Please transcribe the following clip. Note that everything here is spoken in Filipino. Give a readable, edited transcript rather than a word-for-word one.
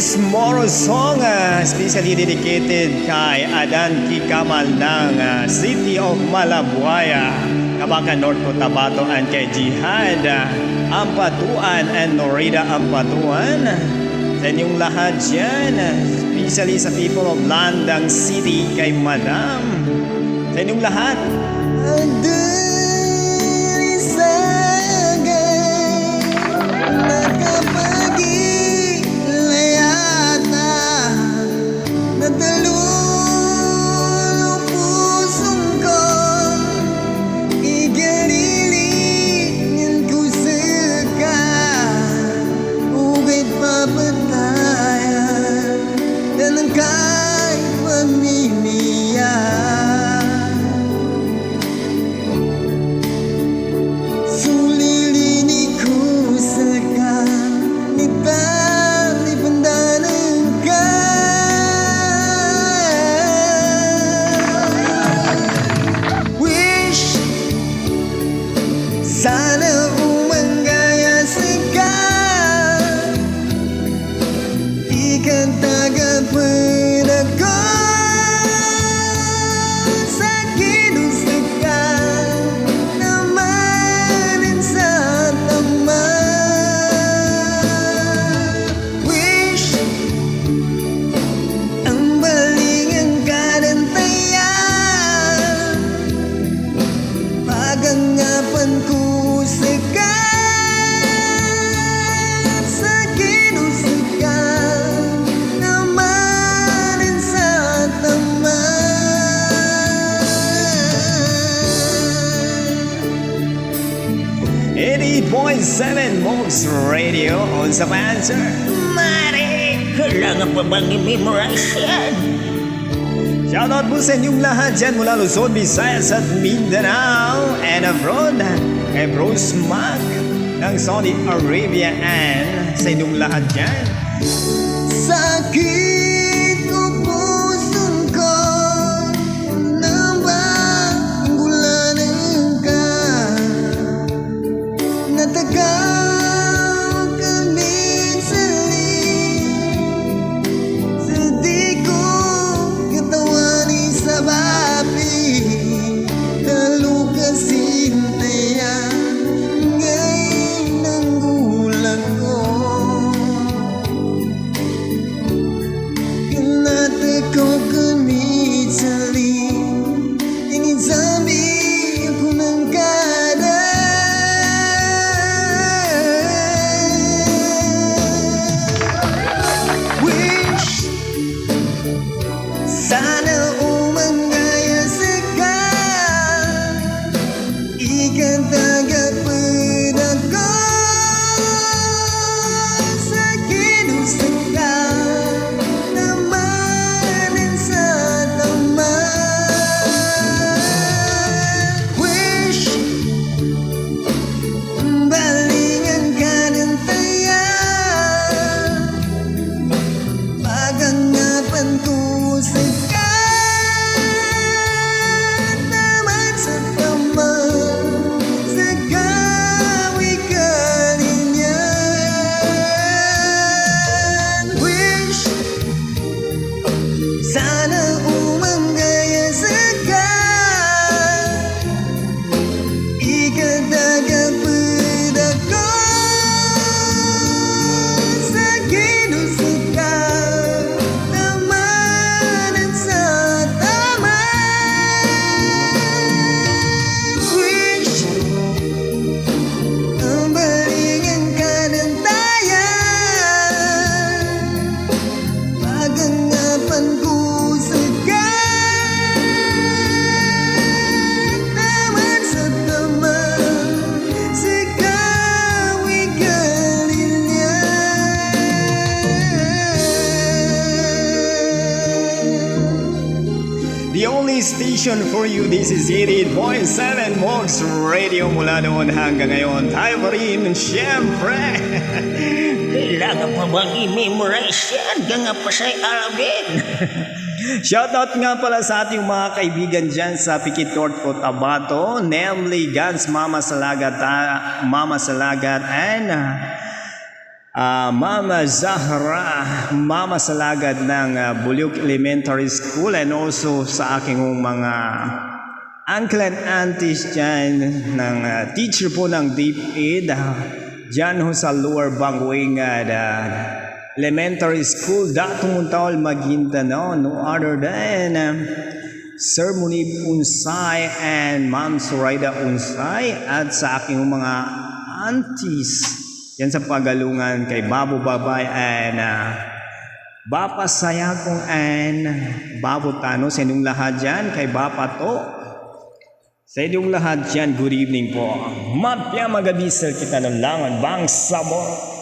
This Moro song especially dedicated kay Adan Kikamal ng City of Malabuaya, Kabakan North Cotabato, and kay Jihad Ampatuan and Norida Ampatuan. Sa inyong lahat dyan, especially sa people of Landang City, kay Madam. Sa inyong lahat. Sana umangaya sika, ikan tagapagod ako sa kinusukan naman sa tama. Wish ang balingan ka ng tayan, pagangapan ko .7 Mox Radio on sa answer. Mare, kailangan pa bang i-memorize yan? Shoutout po sa inyong lahat dyan mula Luzon, Visayas at Mindanao and abroad. Kay Bros Mac ng Saudi Arabia and sa inyong lahat dyan. Sakit ko pusong ko nang banggulanan ka, natagaw ka minsan sa di ko katawani sa babi, nalukasin tayo ngayon ng gulang ko. Ko kumitali, inizami ako ng kada. Wish sana umangaya sika, ikan tagapagod ako sa kinusukan. Sana umangaya sika, ikatagapad ako sa kinusukan naman sa tama. Wish ang balingan ka ng tayan, pagangapan ko The only station for you. This is 88.7 Mox Radio mula noon hanggang ngayon. Tayo pa rin, syempre. Kailangan pa bang i-memorize yan? Hanggang pa sa Alabin. Shoutout nga pala sa ating mga kaibigan dyan sa Pikit North Cotabato, namely Gans Mama Salagat and Mama Zahra, Mama Salagad ng Bulyok Elementary School, and also sa aking mga uncle and aunties dyan ng teacher po ng DepEd dyan ho sa Lower Banguing Elementary School, Datong Taol, Maguindanao, no other than Sir Munib Unsay and Ma'am Zoraida Unsay, at sa aking mga aunties yan sa Pagalungan kay Babo Babay and Bapa Sayakong and Babo Tano, sa inyong lahat dyan, kay Bapa To, sa inyong lahat dyan, good evening po. Mapya magabisal kita ng langan bang sabor.